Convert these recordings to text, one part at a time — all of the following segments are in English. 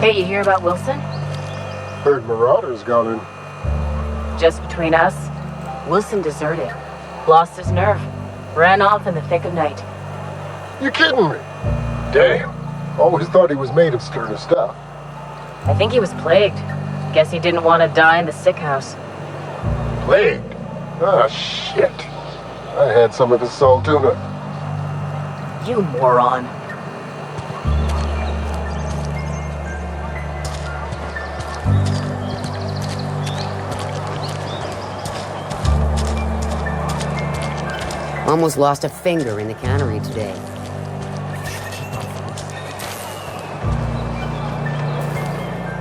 Hey, you hear about Wilson? Heard Marauder's gone in. Just between us, Wilson deserted. Lost his nerve. Ran off in the thick of night. You kidding me? Damn. Always thought he was made of sterner stuff. I think he was plagued. Guess he didn't want to die in the sick house. Plagued? Ah, shit. I had some of his salt tuna. You moron. Almost lost a finger in the cannery today.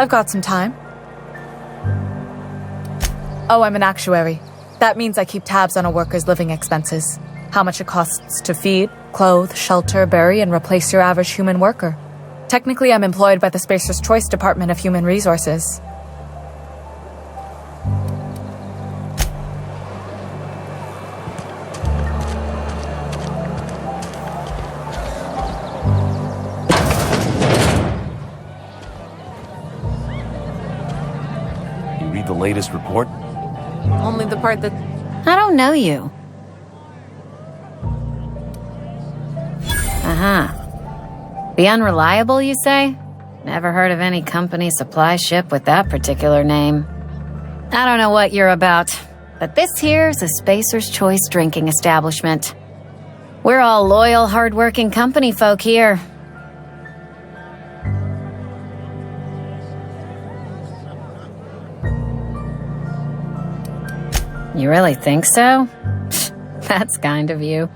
I've got some time. Oh, I'm an actuary. That means I keep tabs on a worker's living expenses. How much it costs to feed, clothe, shelter, bury, and replace your average human worker. Technically, I'm employed by the Spacer's Choice Department of Human Resources. The latest report? Only the part that... I don't know you. The Unreliable, you say? Never heard of any company supply ship with that particular name. I don't know what you're about, but this here's a Spacer's Choice drinking establishment. We're all loyal, hard-working company folk here. You really think so? That's kind of you.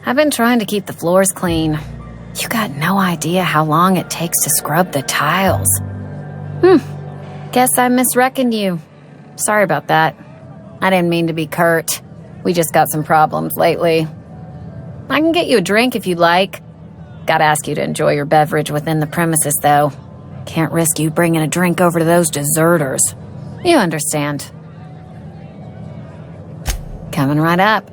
I've been trying to keep the floors clean. You got no idea how long it takes to scrub the tiles. Guess I misreckoned you. Sorry about that. I didn't mean to be curt. We just got some problems lately. I can get you a drink if you'd like. Gotta ask you to enjoy your beverage within the premises, though. Can't risk you bringing a drink over to those deserters. You understand. Coming right up.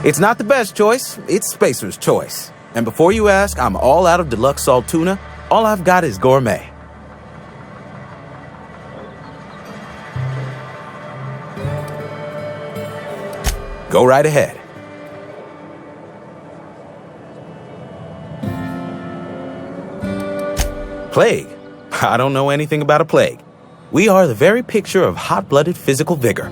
It's not the best choice, it's Spacer's choice. And before you ask, I'm all out of deluxe salt tuna. All I've got is gourmet. Go right ahead. Plague? I don't know anything about a plague. We are the very picture of hot-blooded physical vigor.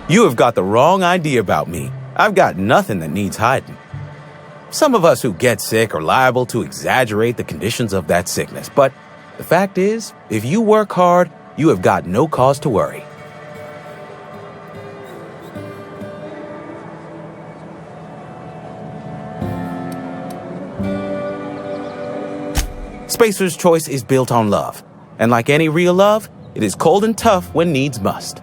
You have got the wrong idea about me. I've got nothing that needs hiding. Some of us who get sick are liable to exaggerate the conditions of that sickness, but the fact is, if you work hard, you have got no cause to worry. Spacer's choice is built on love, and like any real love, it is cold and tough when needs must.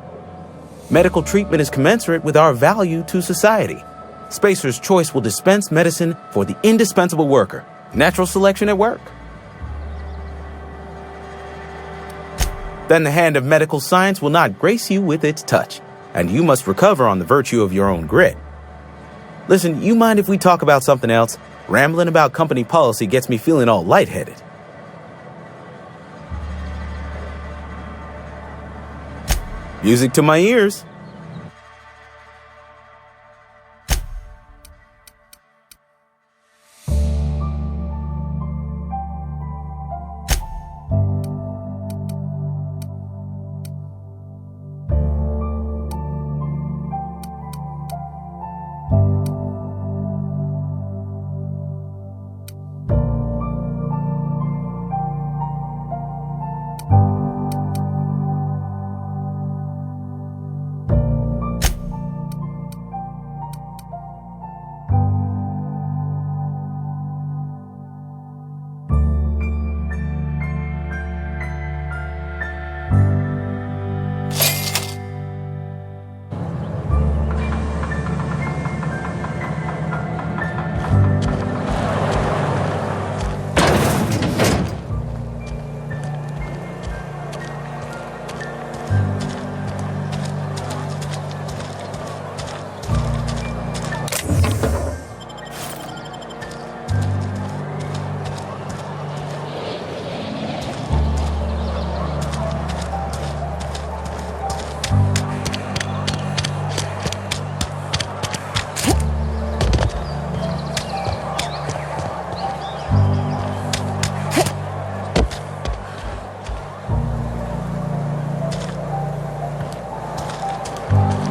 Medical treatment is commensurate with our value to society. Spacer's choice will dispense medicine for the indispensable worker. Natural selection at work. Then the hand of medical science will not grace you with its touch, and you must recover on the virtue of your own grit. Listen, you mind if we talk about something else? Rambling about company policy gets me feeling all lightheaded. Music to my ears.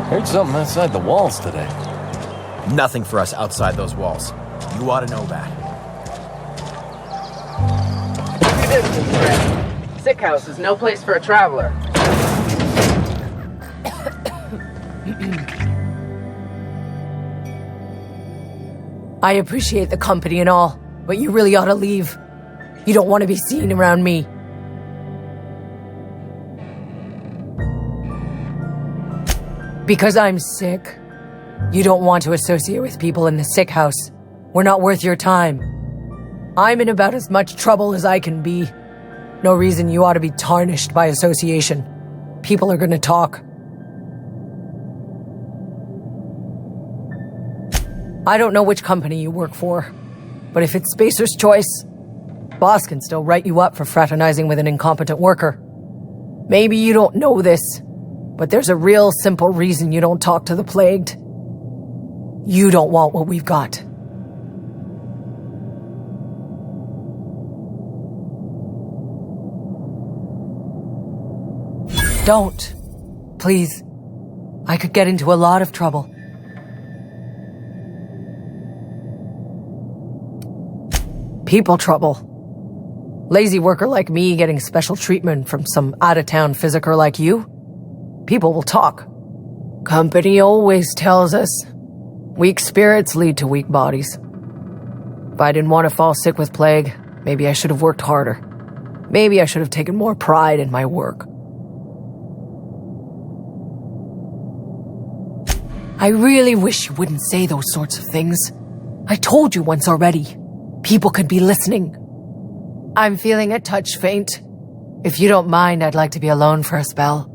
Heard something outside the walls today. Nothing for us outside those walls. You ought to know that. Sick house is no place for a traveler. I appreciate the company and all, but you really ought to leave. You don't want to be seen around me. Because I'm sick. You don't want to associate with people in the sick house. We're not worth your time. I'm in about as much trouble as I can be. No reason you ought to be tarnished by association. People are going to talk. I don't know which company you work for, but if it's Spacer's choice, boss can still write you up for fraternizing with an incompetent worker. Maybe you don't know this, but there's a real simple reason you don't talk to the plagued. You don't want what we've got. Don't. Please. I could get into a lot of trouble. People trouble. Lazy worker like me getting special treatment from some out-of-town physiker like you? People will talk. Company always tells us weak spirits lead to weak bodies. If I didn't want to fall sick with plague, maybe I should have worked harder. Maybe I should have taken more pride in my work. I really wish you wouldn't say those sorts of things. I told you once already. People could be listening. I'm feeling a touch faint. If you don't mind, I'd like to be alone for a spell.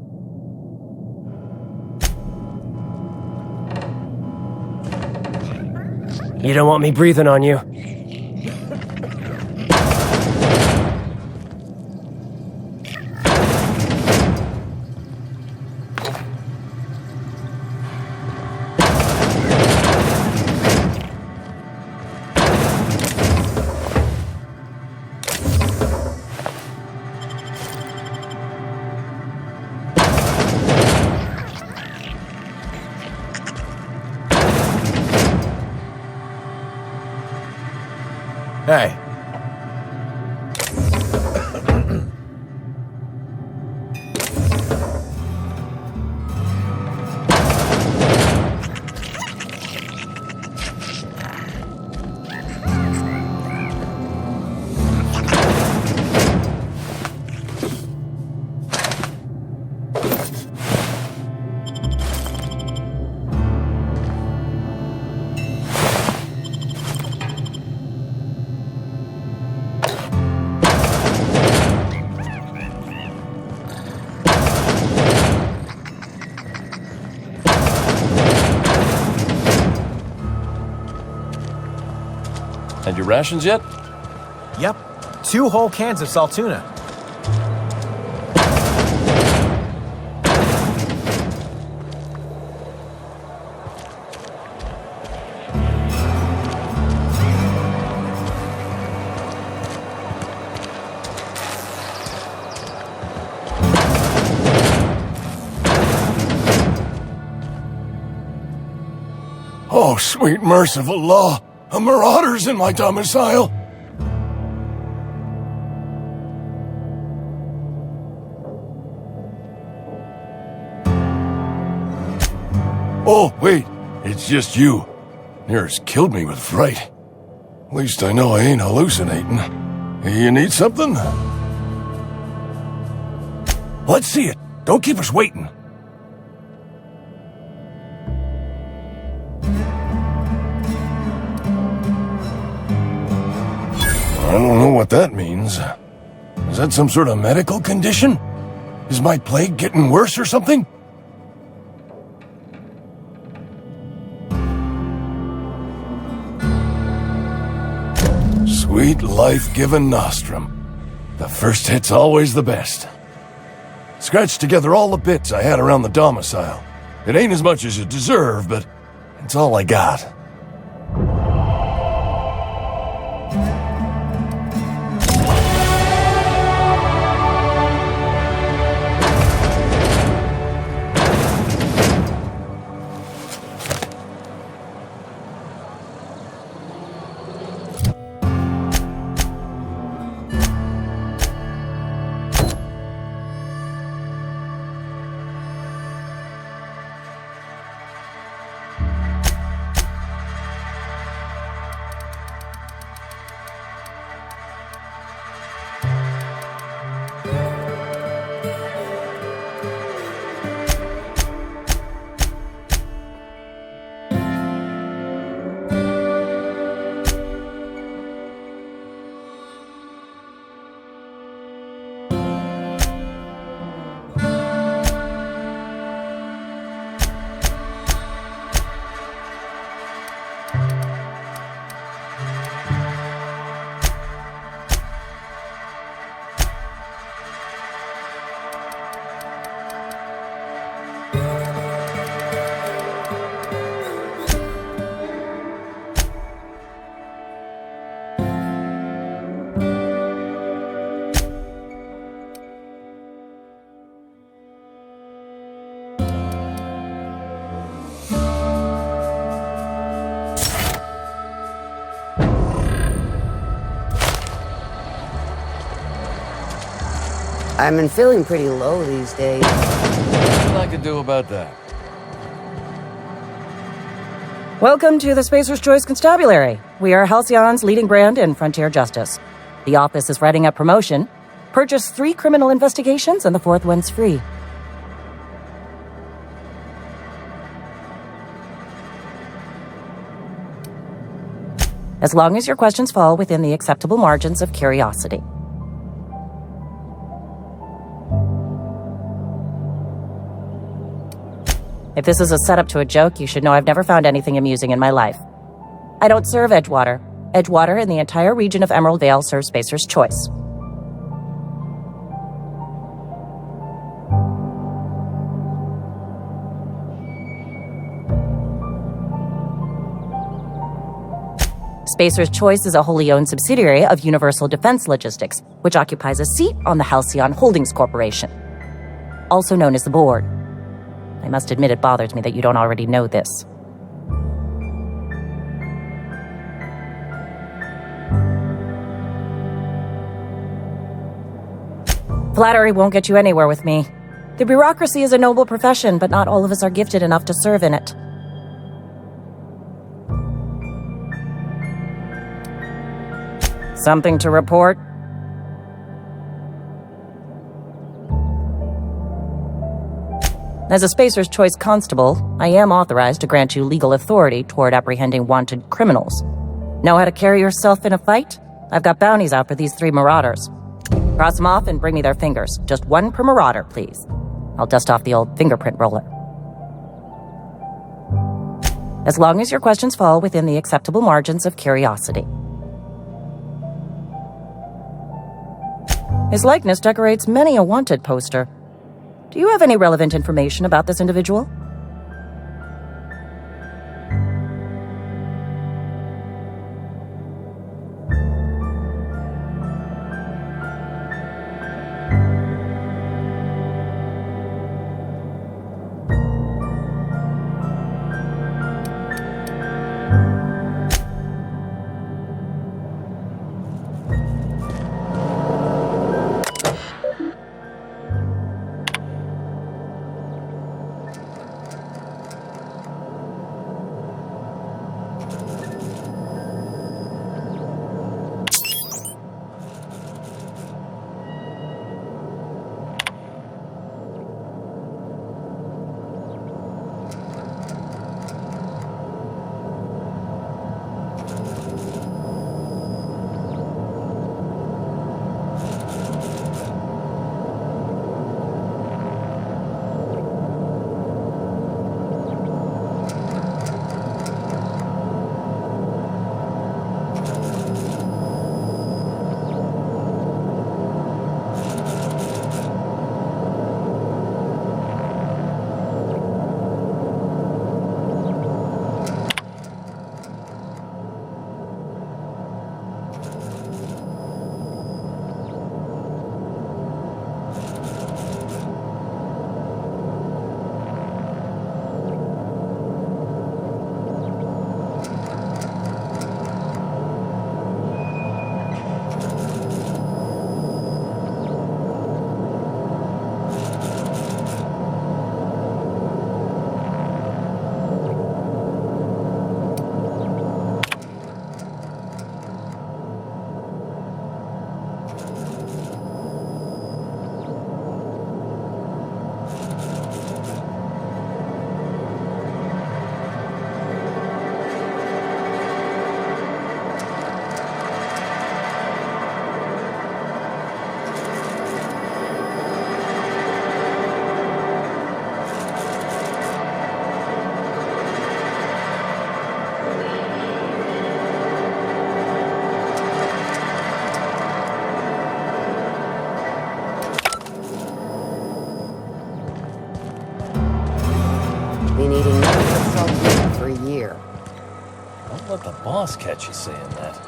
You don't want me breathing on you. Hey. Had your rations yet? Yep. 2 whole cans of salt tuna. Oh, sweet merciful law! A marauder's in my domicile! Oh, wait, it's just you. Near's killed me with fright. At least I know I ain't hallucinating. You need something? Let's see it. Don't keep us waiting. I don't know what that means. Is that some sort of medical condition? Is my plague getting worse or something? Sweet life-giving nostrum. The first hit's always the best. Scratched together all the bits I had around the domicile. It ain't as much as you deserve, but it's all I got. I've been feeling pretty low these days. Nothing I can do about that. Welcome to the Spacer's Choice Constabulary. We are Halcyon's leading brand in frontier justice. The office is writing up promotion. Purchase 3 criminal investigations and the 4th one's free. As long as your questions fall within the acceptable margins of curiosity. If this is a setup to a joke, you should know I've never found anything amusing in my life. I don't serve Edgewater. Edgewater and the entire region of Emerald Vale serve Spacer's Choice. Spacer's Choice is a wholly owned subsidiary of Universal Defense Logistics, which occupies a seat on the Halcyon Holdings Corporation, also known as the Board. I must admit it bothers me that you don't already know this. Flattery won't get you anywhere with me. The bureaucracy is a noble profession, but not all of us are gifted enough to serve in it. Something to report? As a Spacer's Choice constable, I am authorized to grant you legal authority toward apprehending wanted criminals. Know how to carry yourself in a fight? I've got bounties out for these 3 marauders. Cross them off and bring me their fingers. Just 1 per marauder, please. I'll dust off the old fingerprint roller. As long as your questions fall within the acceptable margins of curiosity. His likeness decorates many a wanted poster. Do you have any relevant information about this individual? Don't let the boss catch you saying that.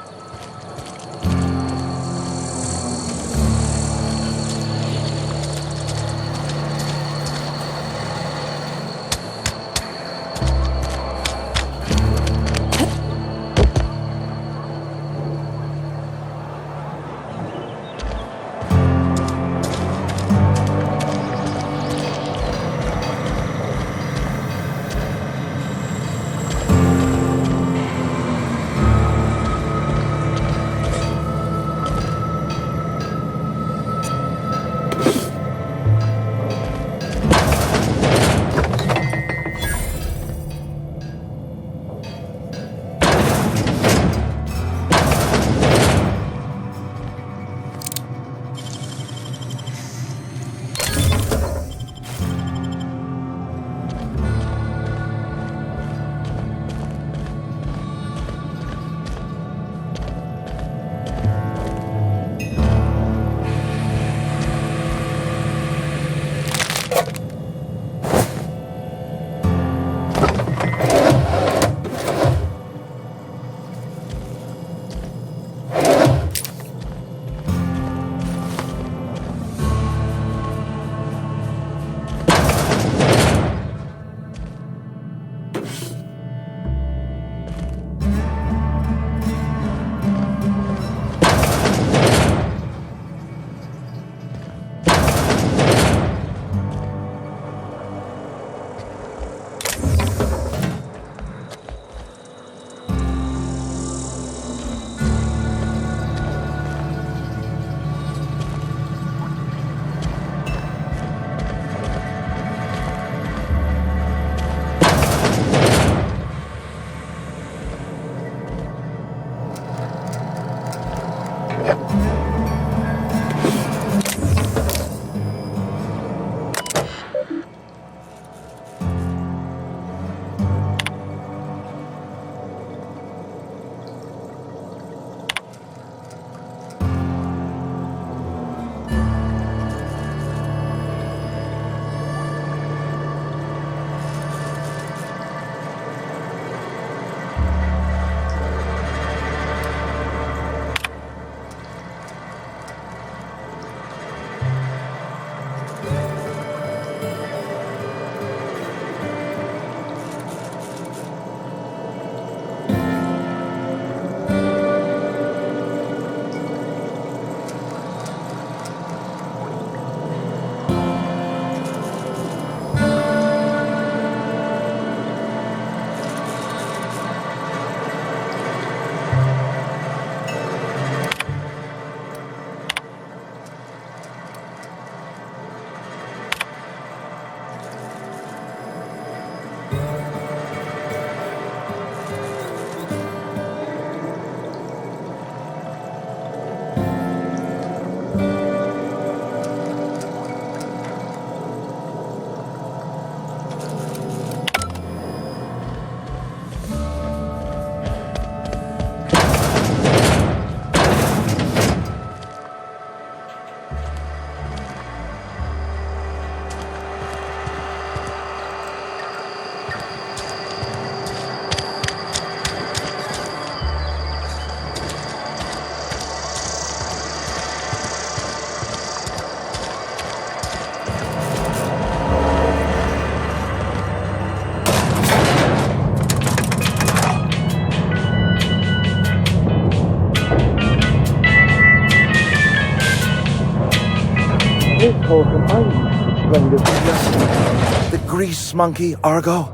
The grease monkey, Argo?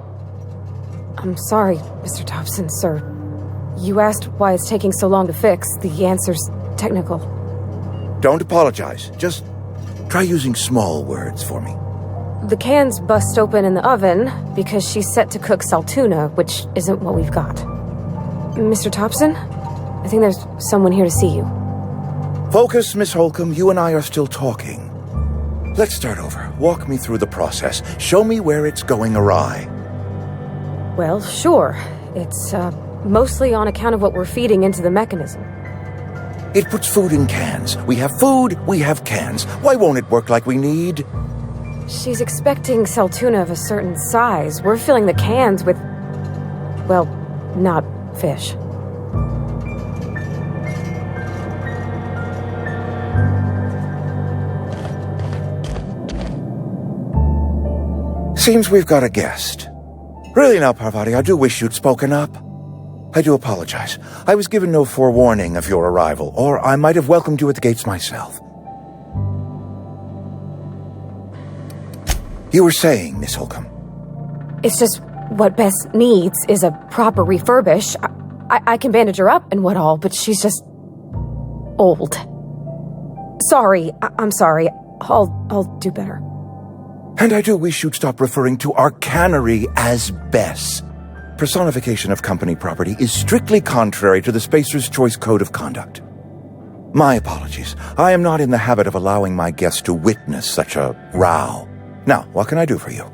I'm sorry, Mr. Thompson, sir. You asked why it's taking so long to fix. The answer's technical. Don't apologize. Just try using small words for me. The can's bust open in the oven because she's set to cook saltuna, which isn't what we've got. Mr. Thompson? I think there's someone here to see you. Focus, Miss Holcomb. You and I are still talking. Let's start over. Walk me through the process. Show me where it's going awry. Well, sure. It's, mostly on account of what we're feeding into the mechanism. It puts food in cans. We have food, we have cans. Why won't it work like we need? She's expecting saltuna of a certain size. We're filling the cans with, well, not fish. Seems we've got a guest. Really now, Parvati, I do wish you'd spoken up. I do apologize. I was given no forewarning of your arrival, or I might have welcomed you at the gates myself. You were saying, Miss Holcomb. It's just what Bess needs is a proper refurbish. I can bandage her up and what all, but she's just old. Sorry, I'm sorry. I'll do better. And I do wish you'd stop referring to our cannery as Bess. Personification of company property is strictly contrary to the Spacer's Choice Code of Conduct. My apologies. I am not in the habit of allowing my guests to witness such a row. Now, what can I do for you?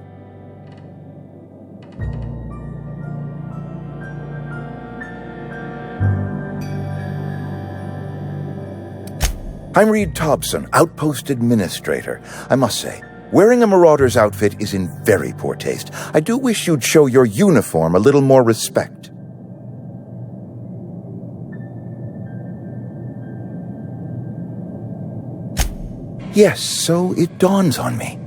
I'm Reed Thompson, Outpost Administrator. I must say, wearing a marauder's outfit is in very poor taste. I do wish you'd show your uniform a little more respect. Yes, so it dawns on me.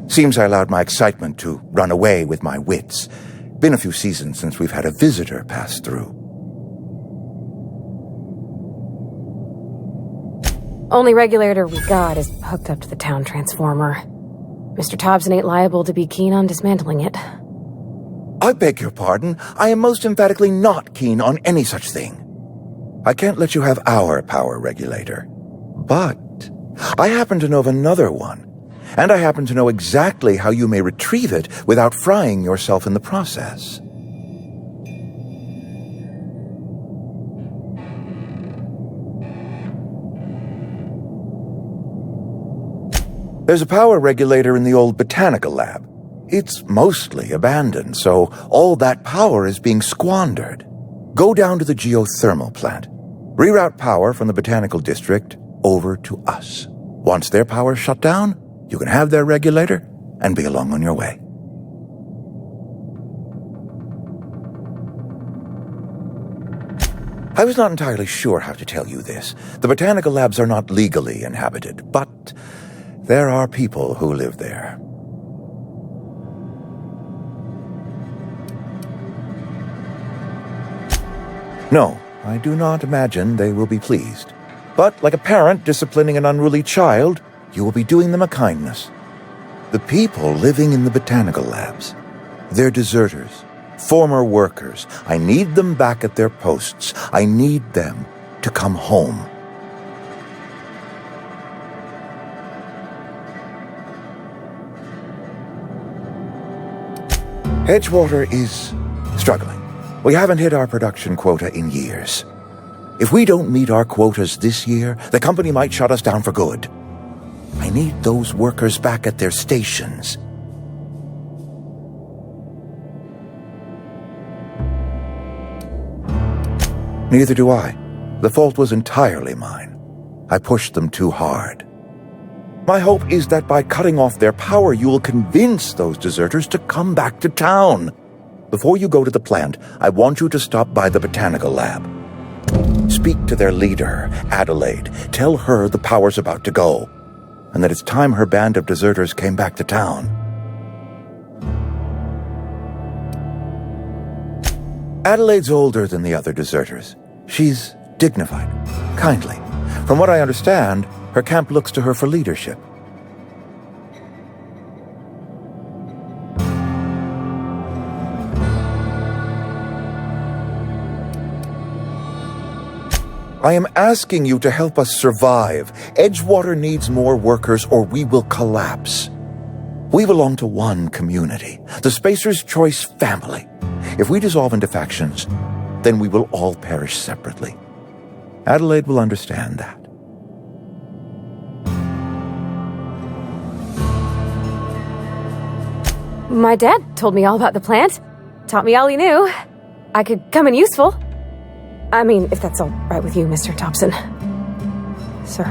Seems I allowed my excitement to run away with my wits. Been a few seasons since we've had a visitor pass through. Only regulator we got is hooked up to the town transformer. Mr. Thompson ain't liable to be keen on dismantling it. I beg your pardon. I am most emphatically not keen on any such thing. I can't let you have our power regulator. But I happen to know of another one. And I happen to know exactly how you may retrieve it without frying yourself in the process. There's a power regulator in the old botanical lab. It's mostly abandoned, so all that power is being squandered. Go down to the geothermal plant. Reroute power from the botanical district over to us. Once their power's shut down, you can have their regulator and be along on your way. I was not entirely sure how to tell you this. The botanical labs are not legally inhabited, but there are people who live there. No, I do not imagine they will be pleased. But like a parent disciplining an unruly child, you will be doing them a kindness. The people living in the botanical labs, they're deserters, former workers. I need them back at their posts. I need them to come home. Edgewater is struggling. We haven't hit our production quota in years. If we don't meet our quotas this year, the company might shut us down for good. I need those workers back at their stations. Neither do I. The fault was entirely mine. I pushed them too hard. My hope is that by cutting off their power, you will convince those deserters to come back to town. Before you go to the plant, I want you to stop by the botanical lab. Speak to their leader, Adelaide. Tell her the power's about to go, and that it's time her band of deserters came back to town. Adelaide's older than the other deserters. She's dignified, kindly. From what I understand, her camp looks to her for leadership. I am asking you to help us survive. Edgewater needs more workers or we will collapse. We belong to one community, the Spacer's Choice family. If we dissolve into factions, then we will all perish separately. Adelaide will understand that. My dad told me all about the plant. Taught me all he knew. I could come in useful. I mean, if that's all right with you, Mr. Thompson. Sir.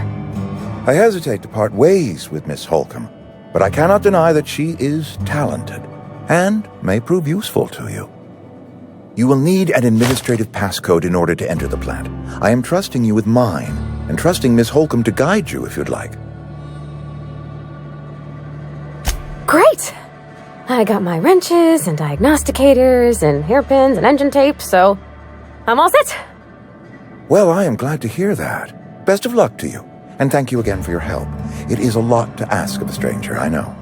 I hesitate to part ways with Miss Holcomb, but I cannot deny that she is talented and may prove useful to you. You will need an administrative passcode in order to enter the plant. I am trusting you with mine, and trusting Miss Holcomb to guide you if you'd like. Great! I got my wrenches and diagnosticators and hairpins and engine tape, so I'm all set. Well, I am glad to hear that. Best of luck to you, and thank you again for your help. It is a lot to ask of a stranger, I know.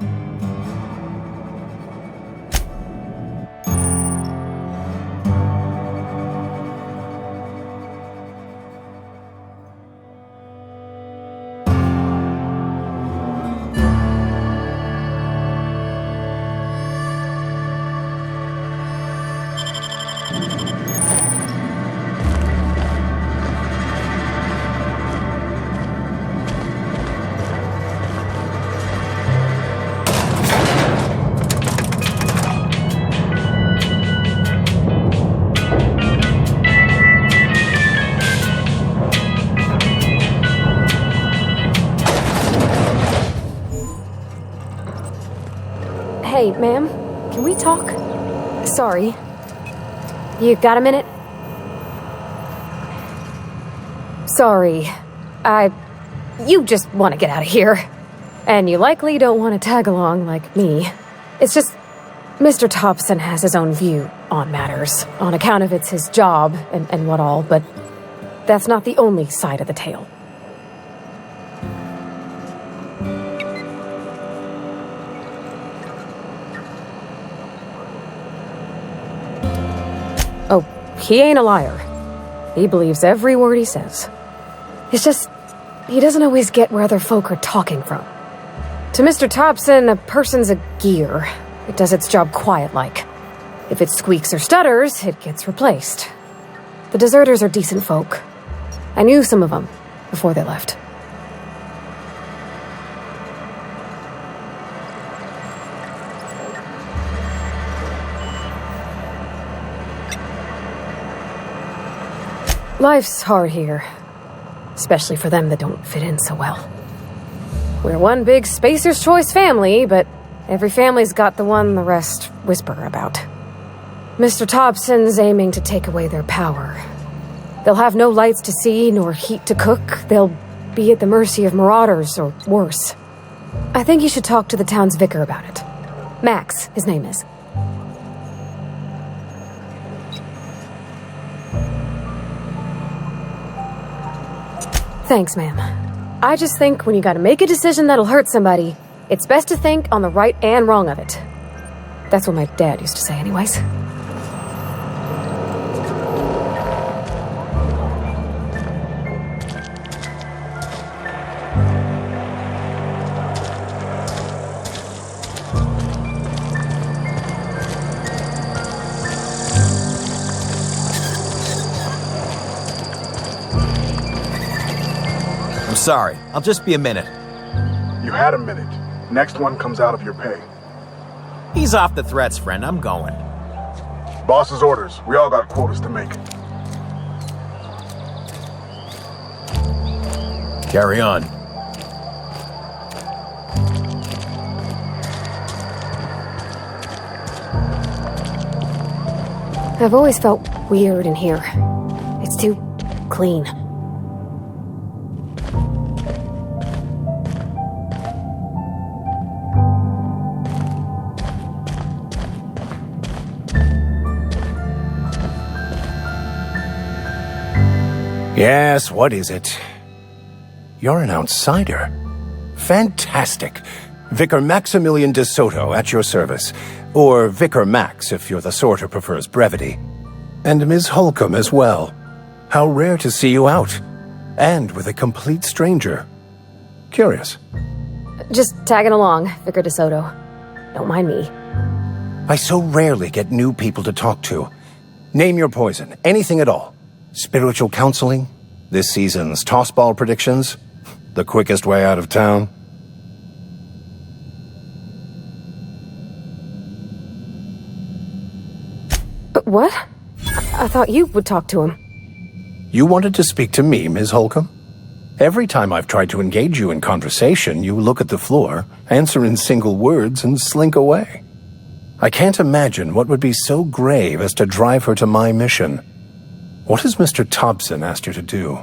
Hey, ma'am, can we talk? Sorry. You got a minute? Sorry. You just want to get out of here. And you likely don't want to tag along like me. It's just, Mr. Thompson has his own view on matters, on account of it's his job and what all, but that's not the only side of the tale. Oh, he ain't a liar. He believes every word he says. It's just, he doesn't always get where other folk are talking from. To Mr. Thompson, a person's a gear. It does its job quiet-like. If it squeaks or stutters, it gets replaced. The deserters are decent folk. I knew some of them before they left. Life's hard here, especially for them that don't fit in so well. We're one big Spacer's Choice family, but every family's got the one the rest whisper about. Mr. Thompson's aiming to take away their power. They'll have no lights to see, nor heat to cook. They'll be at the mercy of marauders, or worse. I think you should talk to the town's vicar about it. Max, his name is. Thanks, ma'am. I just think when you gotta make a decision that'll hurt somebody, it's best to think on the right and wrong of it. That's what my dad used to say anyways. Sorry, I'll just be a minute. You had a minute. Next one comes out of your pay. Ease off the threats, friend. I'm going. Boss's orders. We all got quotas to make. Carry on. I've always felt weird in here. It's too clean. Yes, what is it? You're an outsider. Fantastic. Vicar Maximilian de Soto at your service. Or Vicar Max, if you're the sort who prefers brevity. And Ms. Holcomb as well. How rare to see you out. And with a complete stranger. Curious. Just tagging along, Vicar DeSoto. Don't mind me. I so rarely get new people to talk to. Name your poison, anything at all. Spiritual counseling? This season's tossball predictions? The quickest way out of town? But what? I thought you would talk to him. You wanted to speak to me, Ms. Holcomb? Every time I've tried to engage you in conversation, you look at the floor, answer in single words, and slink away. I can't imagine what would be so grave as to drive her to my mission. What has Mr. Thompson asked you to do?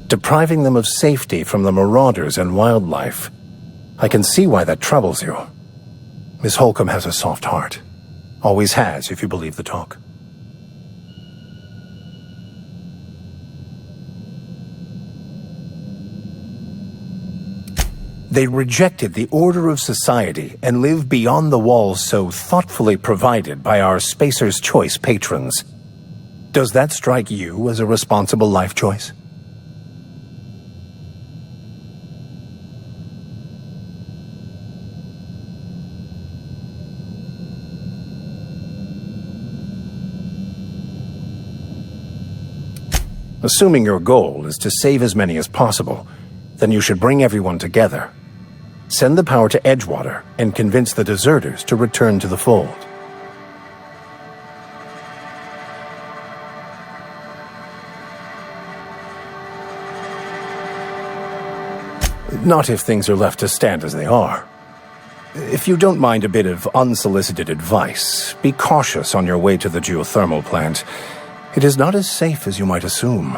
Depriving them of safety from the marauders and wildlife. I can see why that troubles you. Miss Holcomb has a soft heart. Always has, if you believe the talk. They rejected the order of society and live beyond the walls so thoughtfully provided by our Spacer's Choice patrons. Does that strike you as a responsible life choice? Assuming your goal is to save as many as possible, then you should bring everyone together. Send the power to Edgewater and convince the deserters to return to the fold. Not if things are left to stand as they are. If you don't mind a bit of unsolicited advice, be cautious on your way to the geothermal plant. It is not as safe as you might assume.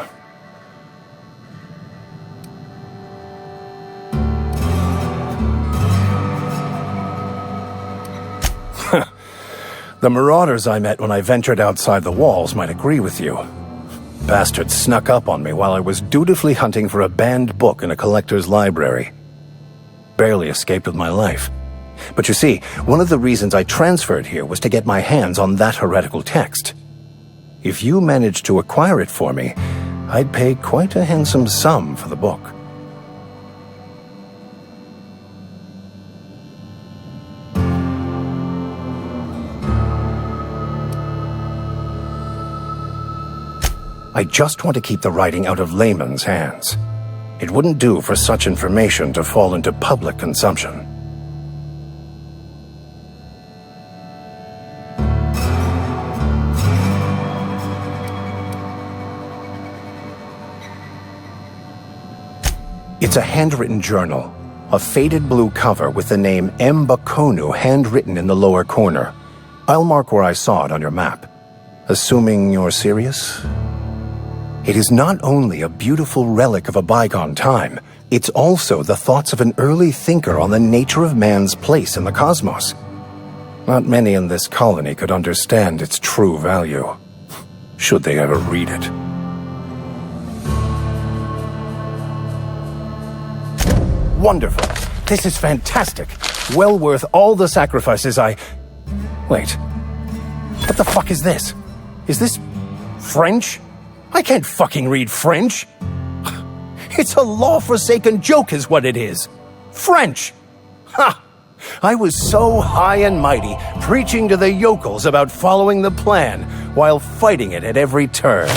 The marauders I met when I ventured outside the walls might agree with you. Bastards snuck up on me while I was dutifully hunting for a banned book in a collector's library. Barely escaped with my life. But you see, one of the reasons I transferred here was to get my hands on that heretical text. If you managed to acquire it for me, I'd pay quite a handsome sum for the book. I just want to keep the writing out of layman's hands. It wouldn't do for such information to fall into public consumption. It's a handwritten journal, a faded blue cover with the name M. Bakonu handwritten in the lower corner. I'll mark where I saw it on your map. Assuming you're serious? It is not only a beautiful relic of a bygone time, it's also the thoughts of an early thinker on the nature of man's place in the cosmos. Not many in this colony could understand its true value, should they ever read it. Wonderful. This is fantastic. Well worth all the sacrifices Wait. What the fuck is this? Is this French? I can't fucking read French. It's a law-forsaken joke is what it is. French. Ha! I was so high and mighty, preaching to the yokels about following the plan, while fighting it at every turn.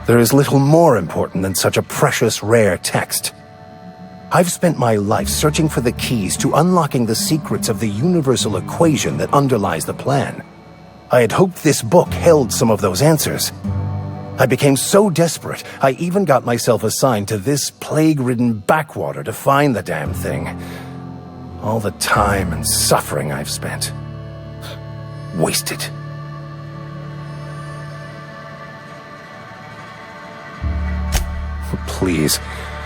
There is little more important than such a precious, rare text. I've spent my life searching for the keys to unlocking the secrets of the universal equation that underlies the plan. I had hoped this book held some of those answers. I became so desperate, I even got myself assigned to this plague-ridden backwater to find the damn thing. All the time and suffering I've spent. Wasted. Please.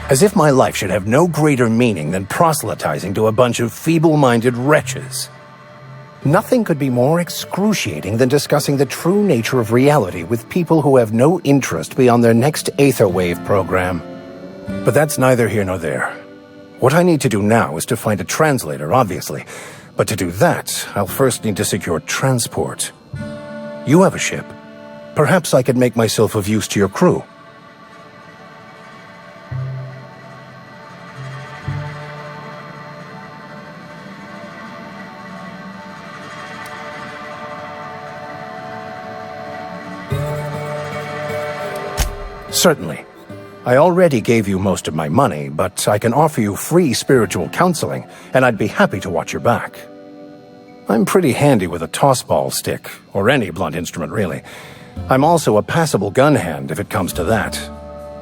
As if my life should have no greater meaning than proselytizing to a bunch of feeble-minded wretches. Nothing could be more excruciating than discussing the true nature of reality with people who have no interest beyond their next Aetherwave program. But that's neither here nor there. What I need to do now is to find a translator, obviously. But to do that, I'll first need to secure transport. You have a ship. Perhaps I could make myself of use to your crew. Certainly. I already gave you most of my money, but I can offer you free spiritual counseling, and I'd be happy to watch your back. I'm pretty handy with a tossball stick, or any blunt instrument, really. I'm also a passable gun hand, if it comes to that.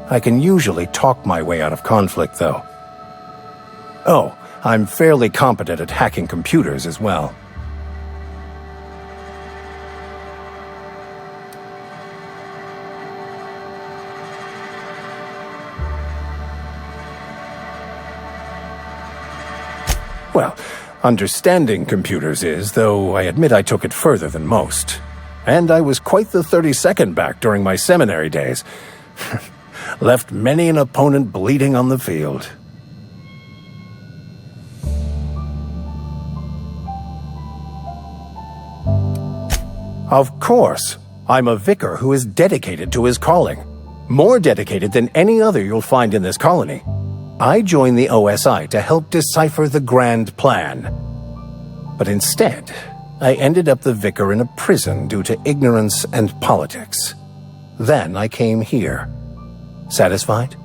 I can usually talk my way out of conflict, though. Oh, I'm fairly competent at hacking computers as well. Well, understanding computers is, though I admit I took it further than most. And I was quite the 32nd back during my seminary days. Left many an opponent bleeding on the field. Of course, I'm a vicar who is dedicated to his calling. More dedicated than any other you'll find in this colony. I joined the OSI to help decipher the grand plan. But instead, I ended up the vicar in a prison due to ignorance and politics. Then I came here. Satisfied?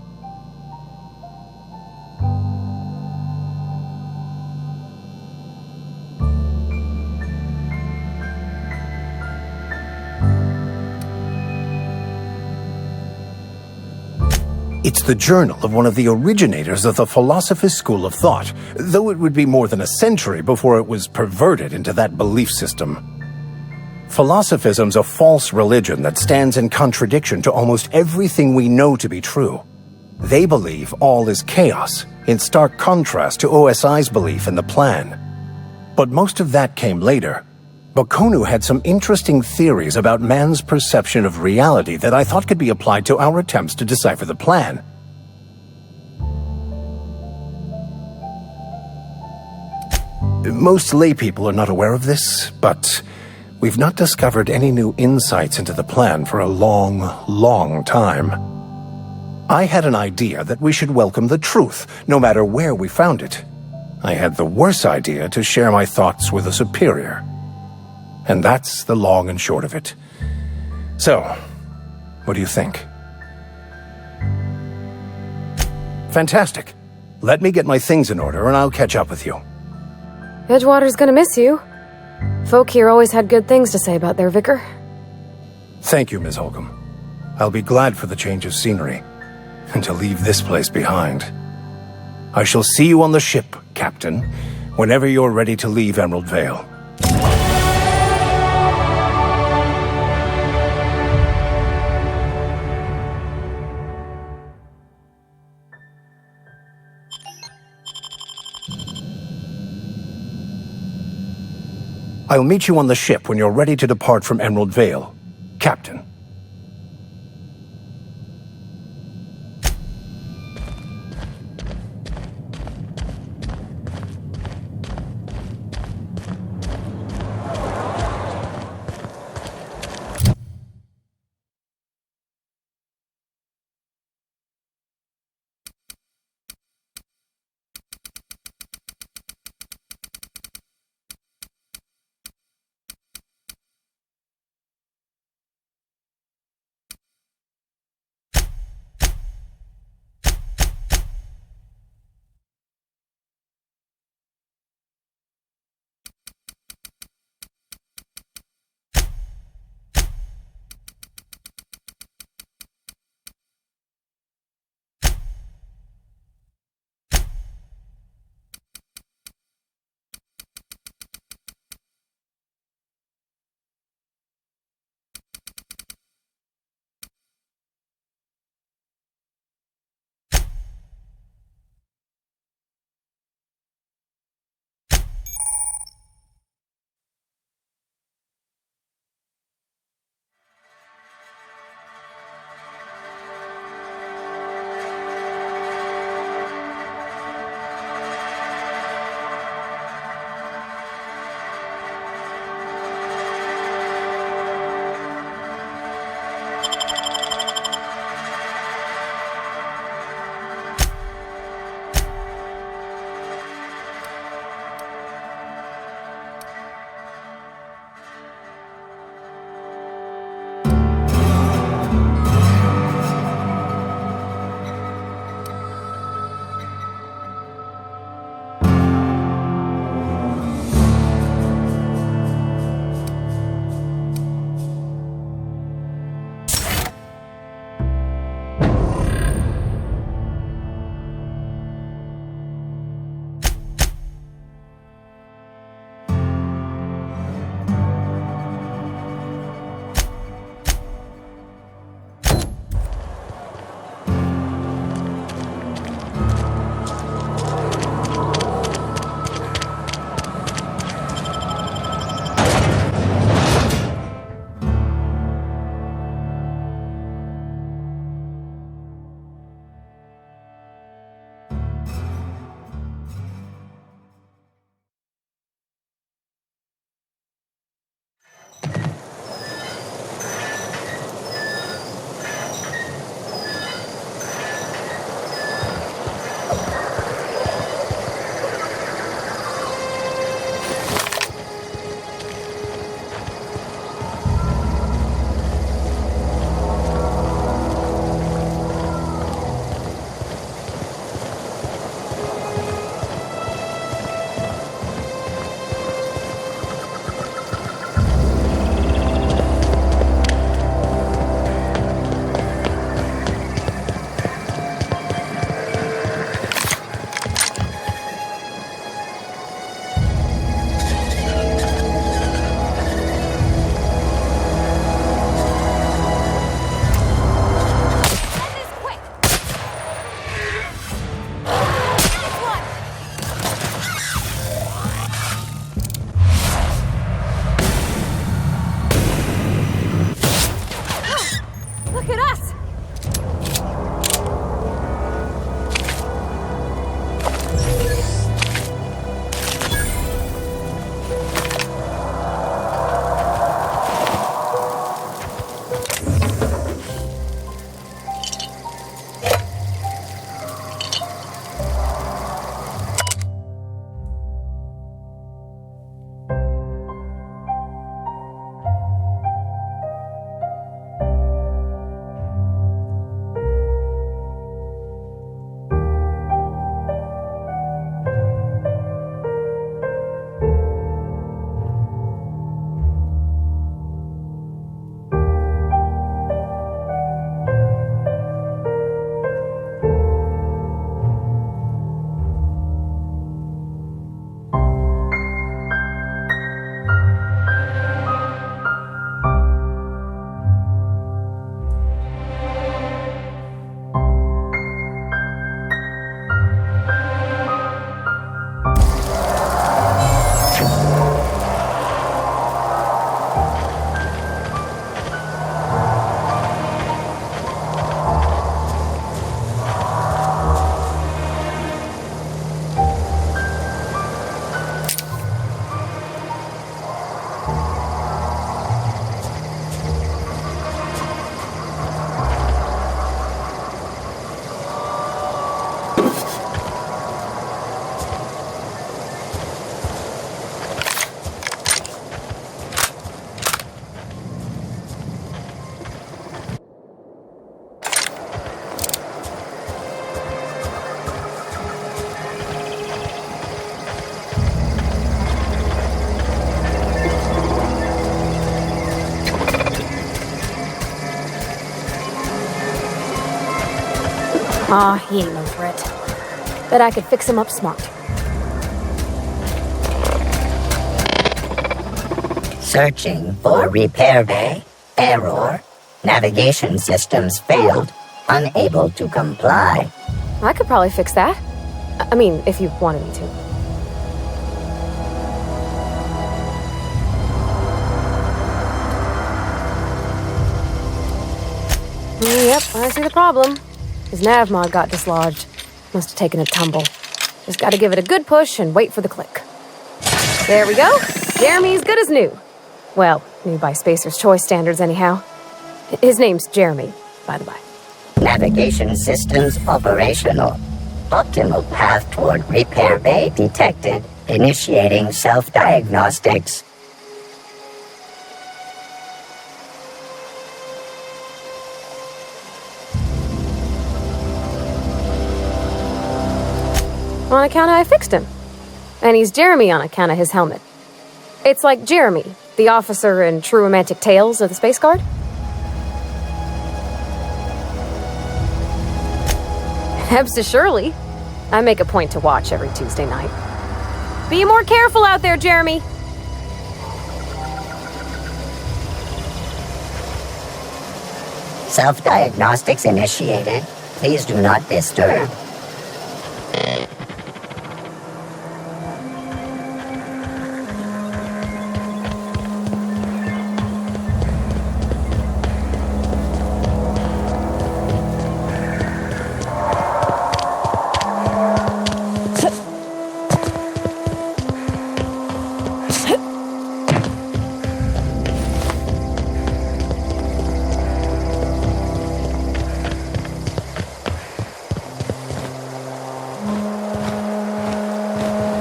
It's the journal of one of the originators of the Philosopher's School of Thought, though it would be more than a century before it was perverted into that belief system. Philosophism's a false religion that stands in contradiction to almost everything we know to be true. They believe all is chaos, in stark contrast to OSI's belief in the plan. But most of that came later. Bakonu had some interesting theories about man's perception of reality that I thought could be applied to our attempts to decipher the plan. Most laypeople are not aware of this, but we've not discovered any new insights into the plan for a long, long time. I had an idea that we should welcome the truth, no matter where we found it. I had the worse idea to share my thoughts with a superior. And that's the long and short of it. So, what do you think? Fantastic. Let me get my things in order and I'll catch up with you. Edgewater's gonna miss you. Folk here always had good things to say about their vicar. Thank you, Ms. Holcomb. I'll be glad for the change of scenery, and to leave this place behind. I shall see you on the ship, Captain, whenever you're ready to leave Emerald Vale. I'll meet you on the ship when you're ready to depart from Emerald Vale, Captain. Aw, he ain't no threat. Bet I could fix him up smart. Searching for repair bay. Error. Navigation systems failed. Unable to comply. I could probably fix that. I mean, if you wanted me to. Yep, I see the problem. His nav mod got dislodged. Must have taken a tumble. Just gotta give it a good push and wait for the click. There we go. Jeremy's good as new. Well, new by Spacer's Choice standards anyhow. His name's Jeremy, by the by. Navigation systems operational. Optimal path toward repair bay detected. Initiating self-diagnostics. On account of I fixed him. And he's Jeremy on account of his helmet. It's like Jeremy, the officer in True Romantic Tales of the Space Guard. Hebs to Shirley. I make a point to watch every Tuesday night. Be more careful out there, Jeremy. Self-diagnostics initiated. Please do not disturb.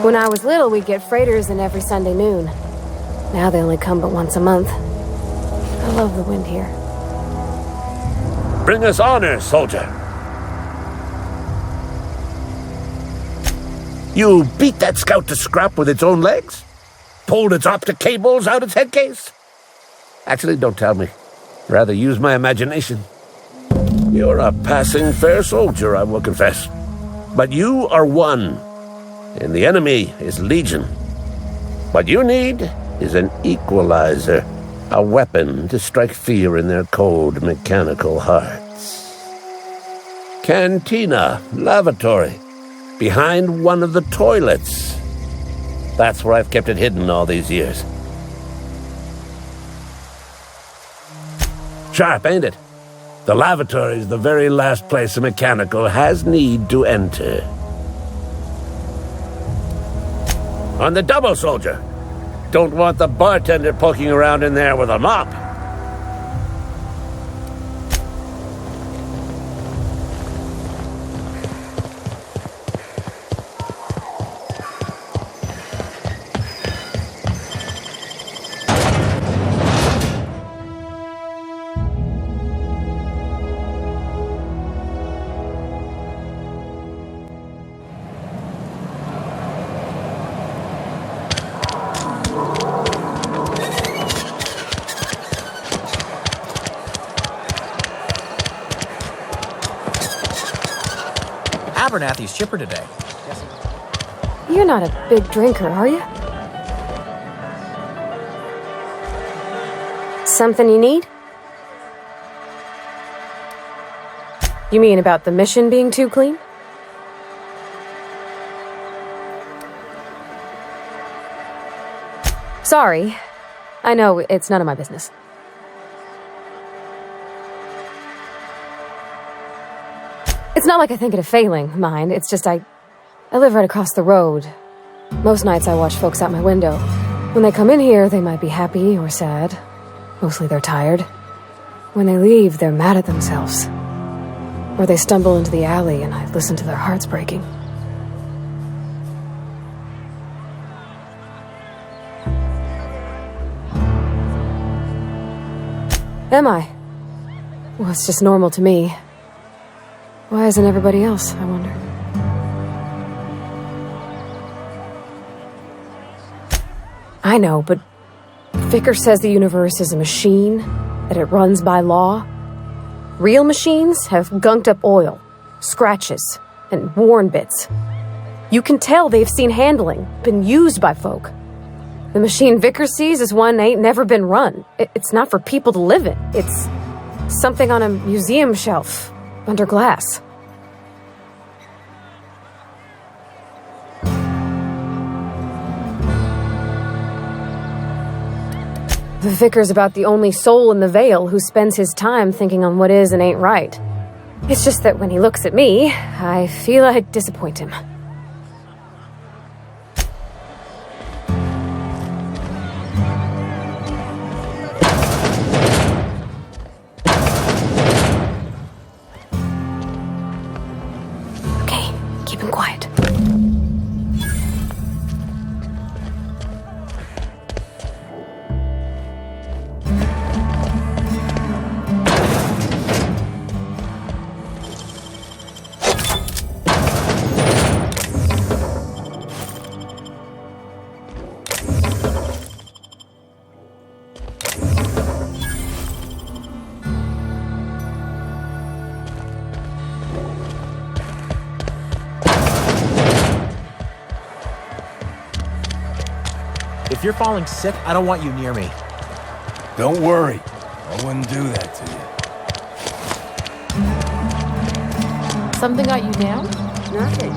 When I was little, we'd get freighters in every Sunday noon. Now they only come but once a month. I love the wind here. Bring us honor, soldier. You beat that scout to scrap with its own legs? Pulled its optic cables out its headcase? Actually, don't tell me. Rather use my imagination. You're a passing fair soldier, I will confess. But you are one, and the enemy is legion. What you need is an equalizer, a weapon to strike fear in their cold mechanical hearts. Cantina, lavatory, behind one of the toilets. That's where I've kept it hidden all these years. Sharp, ain't it? The lavatory is the very last place a mechanical has need to enter. On the double, soldier. Don't want the bartender poking around in there with a mop. Abernathy's chipper today. You're not a big drinker, are you? Something you need? You mean about the mission being too clean? Sorry. I know it's none of my business. It's not like I think it a failing, mind. It's just I live right across the road. Most nights I watch folks out my window. When they come in here, they might be happy or sad. Mostly they're tired. When they leave, they're mad at themselves. Or they stumble into the alley and I listen to their hearts breaking. Am I? Well, it's just normal to me. Why isn't everybody else, I wonder? I know, but Vicker says the universe is a machine, that it runs by law. Real machines have gunked up oil, Scratches and worn bits. You can tell they've seen handling, been used by folk. The machine Vickers sees is one ain't never been run. It's not for people to live in. It's something on a museum shelf, under glass. The Vicar's about the only soul in the Vale who spends his time thinking on what is and ain't right. It's just that when he looks at me, I feel I'd disappoint him. Okay, keep him quiet. If you're falling sick, I don't want you near me. Don't worry. I wouldn't do that to you. Something got you down? Nothing.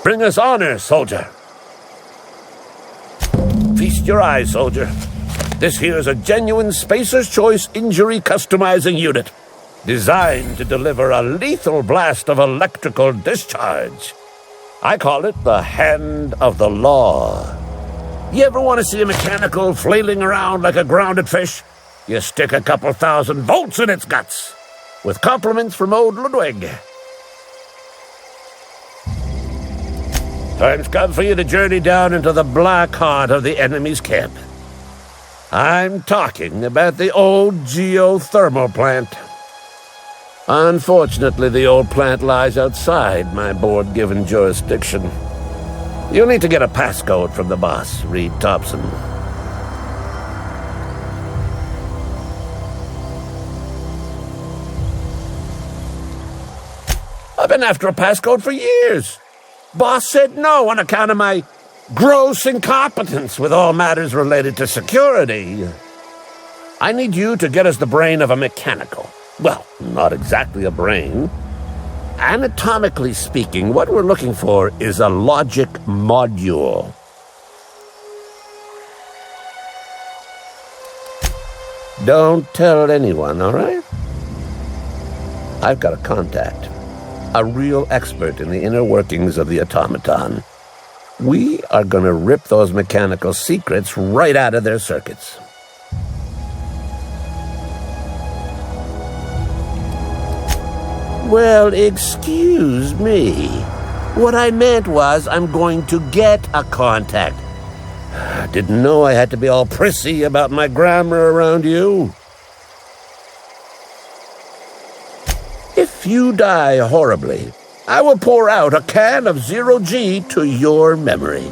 Bring us honor, soldier. Feast your eyes, soldier. This here's a genuine Spacer's Choice injury customizing unit, designed to deliver a lethal blast of electrical discharge. I call it the Hand of the Law. You ever want to see a mechanical flailing around like a grounded fish? You stick a couple thousand volts in its guts. With compliments from old Ludwig. Time's come for you to journey down into the black heart of the enemy's camp. I'm talking about the old geothermal plant. Unfortunately, the old plant lies outside my board-given jurisdiction. You'll need to get a passcode from the boss, Reed Thompson. I've been after a passcode for years. Boss said no on account of my gross incompetence with all matters related to security. I need you to get us the brain of a mechanical. Well, not exactly a brain. Anatomically speaking, what we're looking for is a logic module. Don't tell anyone, all right? I've got a contact. A real expert in the inner workings of the automaton. We are going to rip those mechanical secrets right out of their circuits. Well, excuse me. What I meant was I'm going to get a contact. Didn't know I had to be all prissy about my grammar around you. If you die horribly, I will pour out a can of 0G to your memory.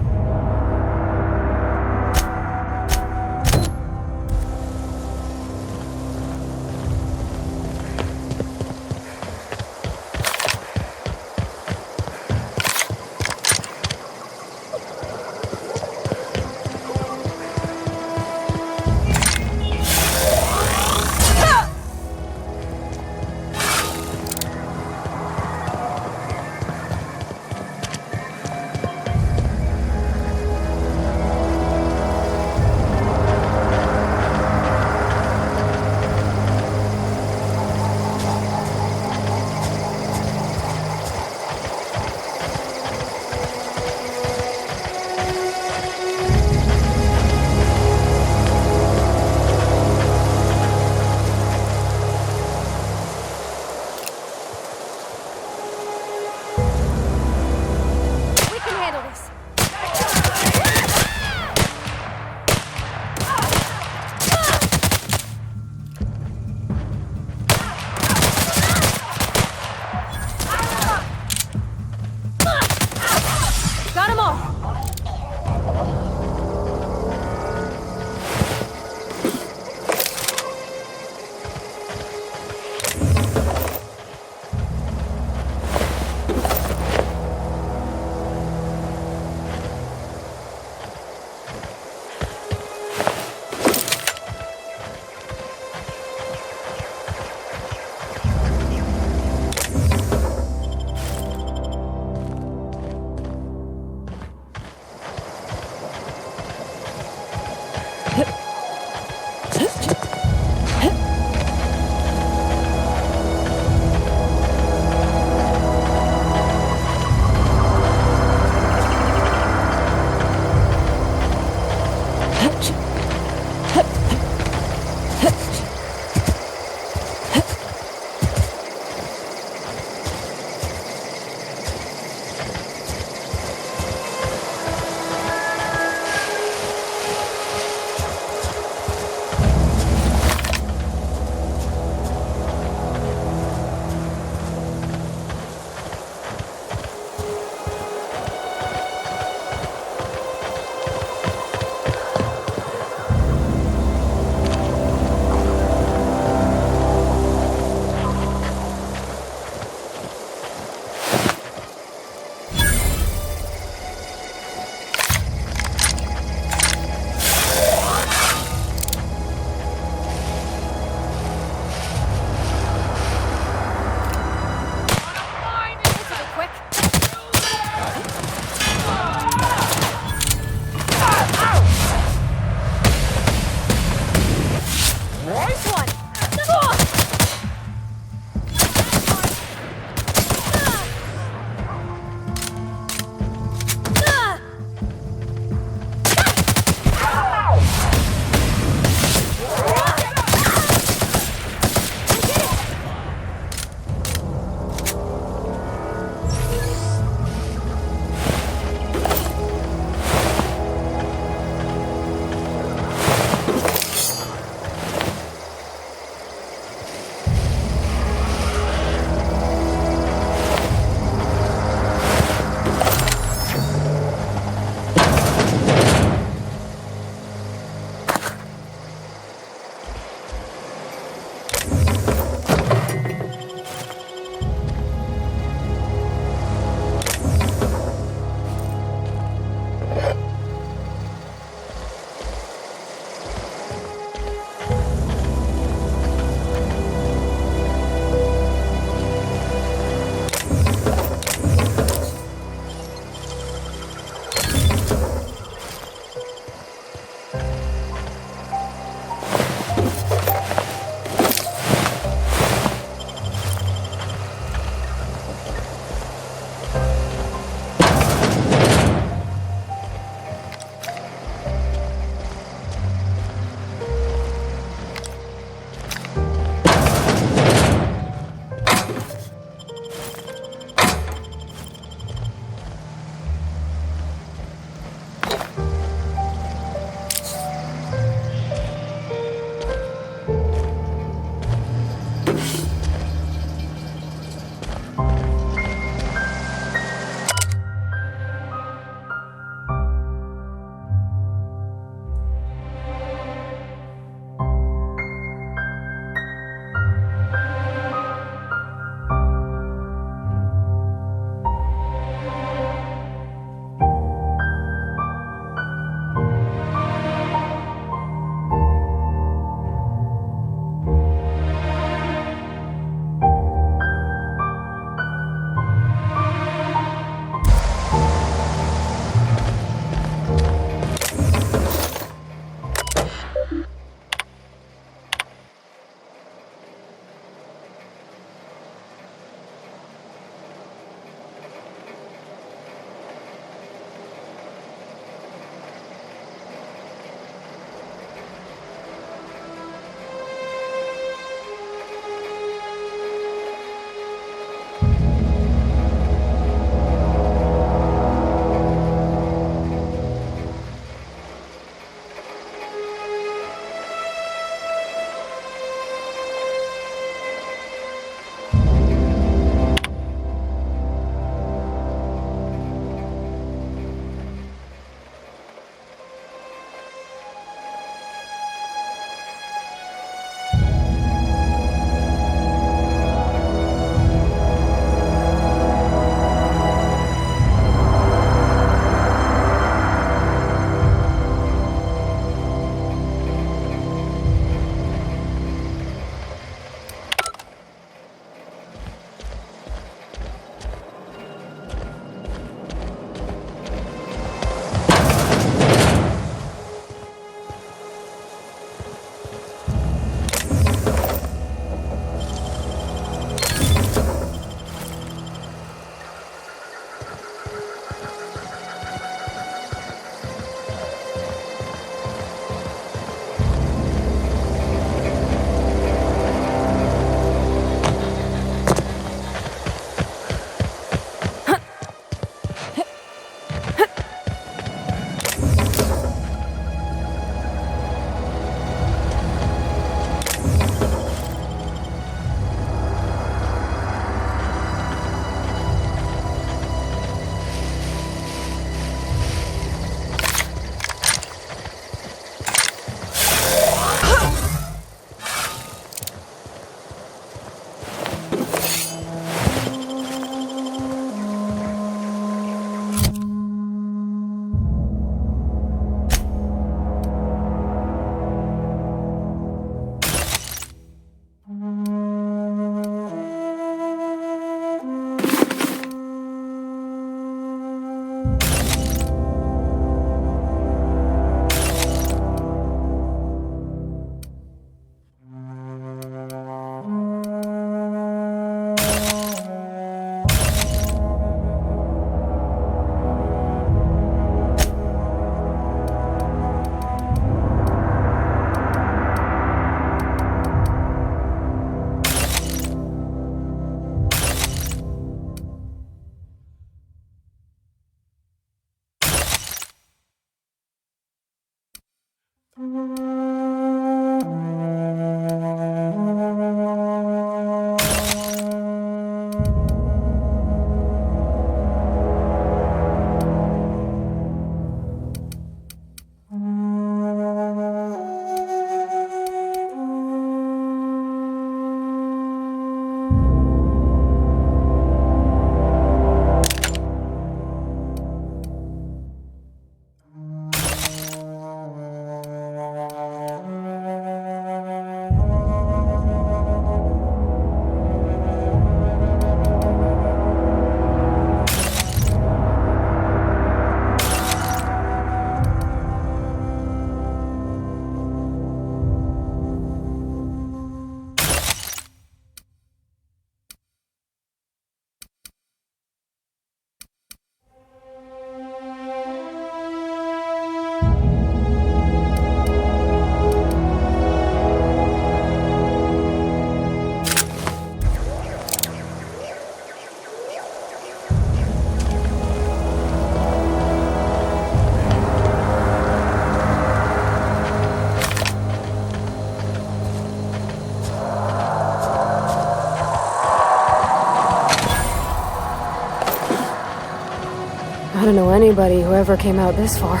I don't know anybody who ever came out this far.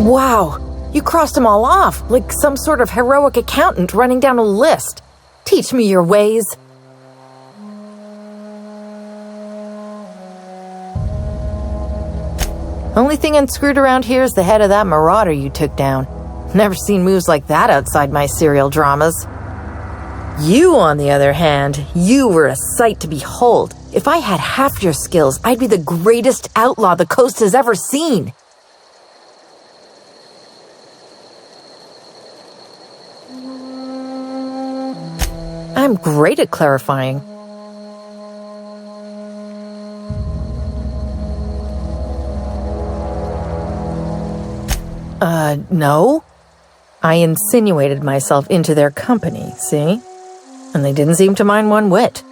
Wow, you crossed them all off, like some sort of heroic accountant running down a list. Teach me your ways. Only thing unscrewed around here is the head of that marauder you took down. Never seen moves like that outside my serial dramas. You, on the other hand, you were a sight to behold. If I had half your skills, I'd be the greatest outlaw the coast has ever seen. I'm great at clarifying. No. I insinuated myself into their company, see? And they didn't seem to mind one whit.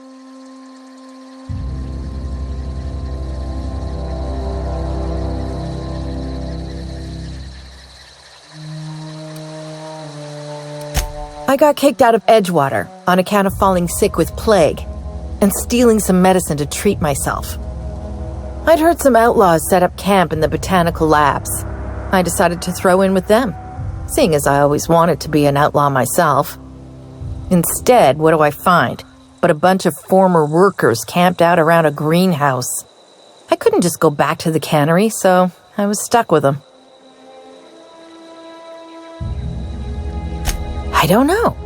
I got kicked out of Edgewater on account of falling sick with plague and stealing some medicine to treat myself. I'd heard some outlaws set up camp in the botanical labs. I decided to throw in with them, seeing as I always wanted to be an outlaw myself. Instead, what do I find but a bunch of former workers camped out around a greenhouse? I couldn't just go back to the cannery, so I was stuck with them. I don't know.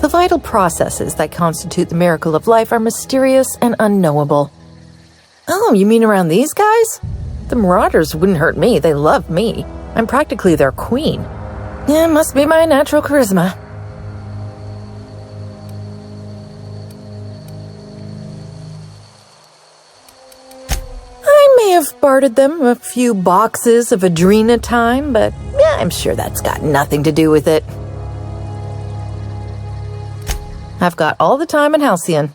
The vital processes that constitute the miracle of life are mysterious and unknowable. Oh, you mean around these guys? The Marauders wouldn't hurt me. They love me. I'm practically their queen. Yeah, must be my natural charisma. I may have bartered them a few boxes of Adrena time, but yeah, I'm sure that's got nothing to do with it. I've got all the time in Halcyon.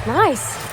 Nice.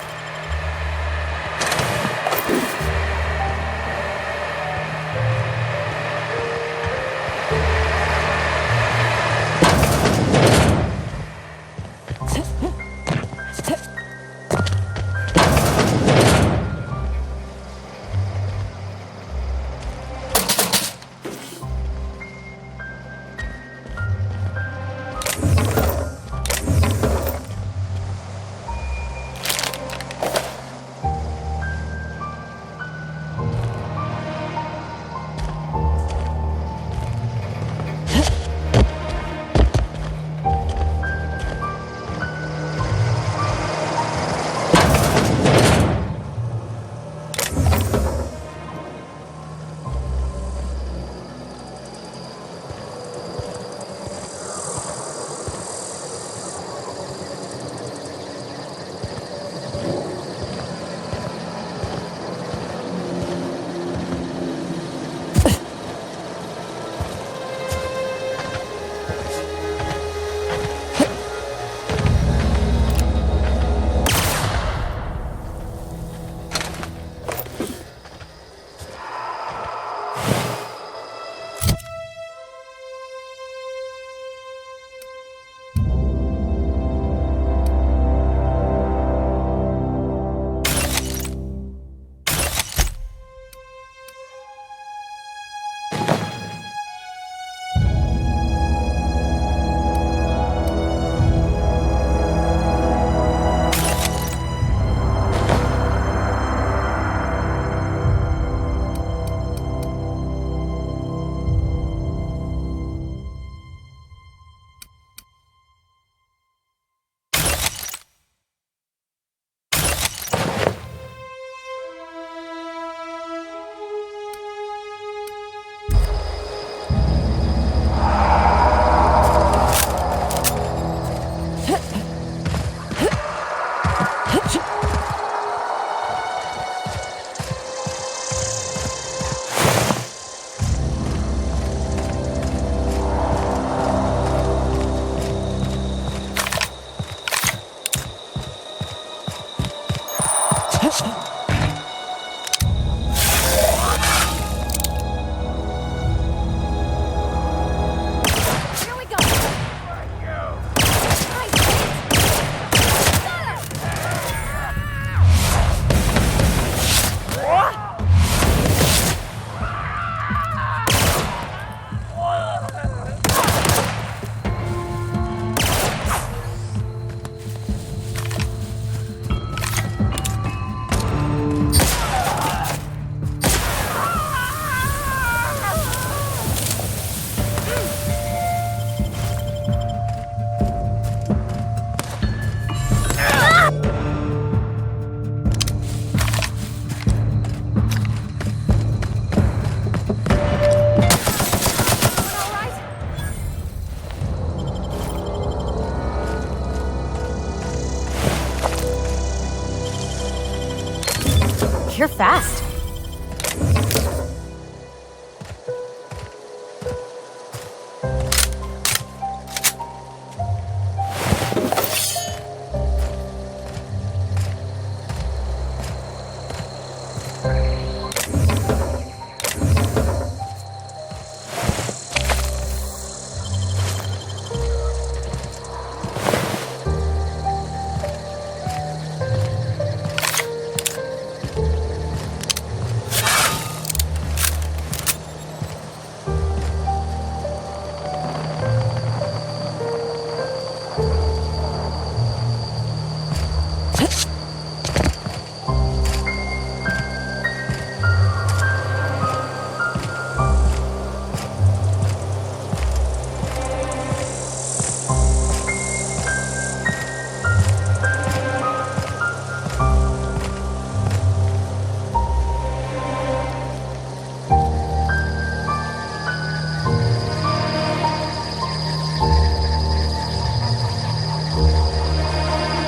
You're fast.